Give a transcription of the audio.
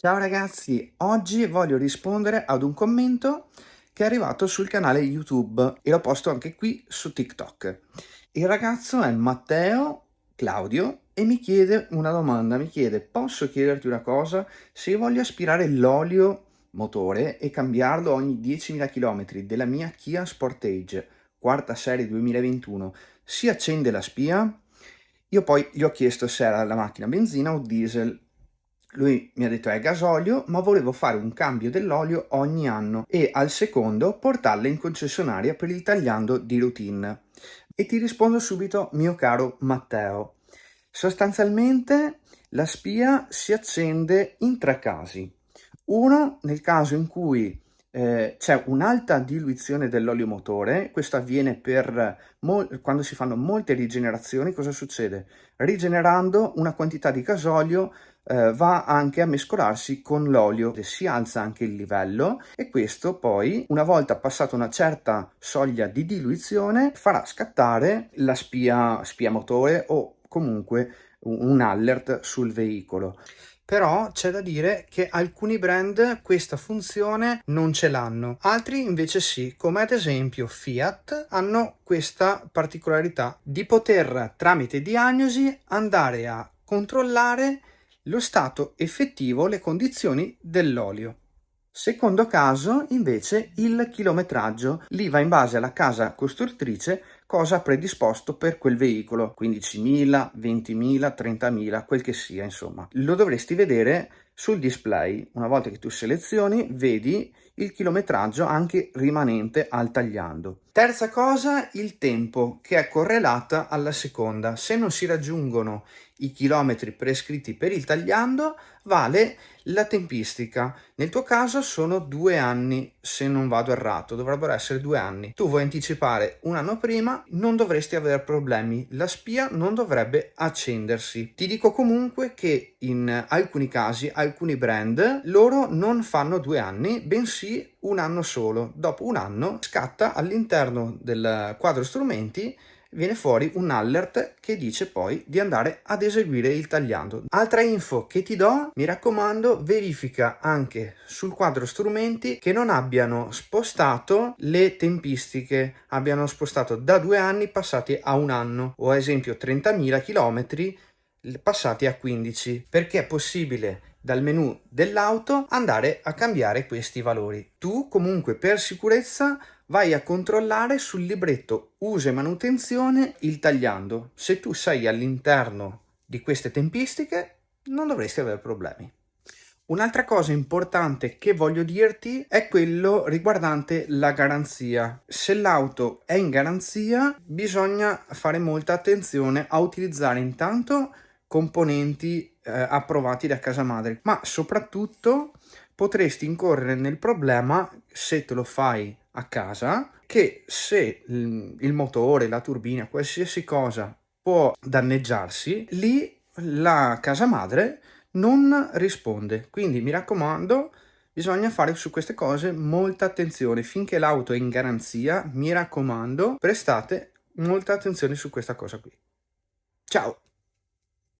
Ciao ragazzi, oggi voglio rispondere ad un commento che è arrivato sul canale YouTube e l'ho posto anche qui su TikTok. Il ragazzo è Matteo Claudio e mi chiede una domanda, mi chiede: posso chiederti una cosa? Se io voglio aspirare l'olio motore e cambiarlo ogni 10.000 km della mia Kia Sportage, quarta serie 2021, si accende la spia? Io poi gli ho chiesto se era la macchina benzina o diesel. Lui mi ha detto è gasolio, ma volevo fare un cambio dell'olio ogni anno e al secondo portarla in concessionaria per il tagliando di routine. E ti rispondo subito, mio caro Matteo. Sostanzialmente la spia si accende in tre casi. Uno, nel caso in cui c'è un'alta diluizione dell'olio motore, questo avviene quando si fanno molte rigenerazioni. Cosa succede? Rigenerando una quantità di gasolio va anche a mescolarsi con l'olio, si alza anche il livello e questo poi, una volta passata una certa soglia di diluizione, farà scattare la spia motore o comunque un alert sul veicolo. Però c'è da dire che alcuni brand questa funzione non ce l'hanno, altri invece sì, come ad esempio Fiat hanno questa particolarità di poter tramite diagnosi andare a controllare lo stato effettivo, le condizioni dell'olio. Secondo caso, invece, il chilometraggio. Lì va in base alla casa costruttrice cosa ha predisposto per quel veicolo, 15.000, 20.000, 30.000, quel che sia, insomma. Lo dovresti vedere sul display. Una volta che tu selezioni, vedi il chilometraggio anche rimanente al tagliando. Terza cosa, il tempo, che è correlata alla seconda. Se non si raggiungono i chilometri prescritti per il tagliando, vale la tempistica. Nel tuo caso sono 2 anni, se non vado errato, dovrebbero essere 2 anni. Tu vuoi anticipare un anno prima, non dovresti avere problemi, la spia non dovrebbe accendersi. Ti dico comunque che in alcuni casi, alcuni brand, loro non fanno 2 anni, bensì un anno solo. Dopo un anno scatta all'interno del quadro strumenti, viene fuori un alert che dice poi di andare ad eseguire il tagliando. Altra info che ti do, mi raccomando, verifica anche sul quadro strumenti che non abbiano spostato le tempistiche, abbiano spostato da 2 anni passati a un anno, o ad esempio 30.000 km passati a 15, perché è possibile dal menu dell'auto andare a cambiare questi valori. Tu comunque per sicurezza vai a controllare sul libretto uso e manutenzione il tagliando. Se tu sei all'interno di queste tempistiche non dovresti avere problemi. Un'altra cosa importante che voglio dirti è quello riguardante la garanzia. Se l'auto è in garanzia, bisogna fare molta attenzione a utilizzare intanto componenti approvati da casa madre, ma soprattutto potresti incorrere nel problema, se te lo fai a casa, che se il motore, la turbina, qualsiasi cosa può danneggiarsi, lì la casa madre non risponde. Quindi mi raccomando, bisogna fare su queste cose molta attenzione. Finché l'auto è in garanzia, mi raccomando, prestate molta attenzione su questa cosa qui. Ciao!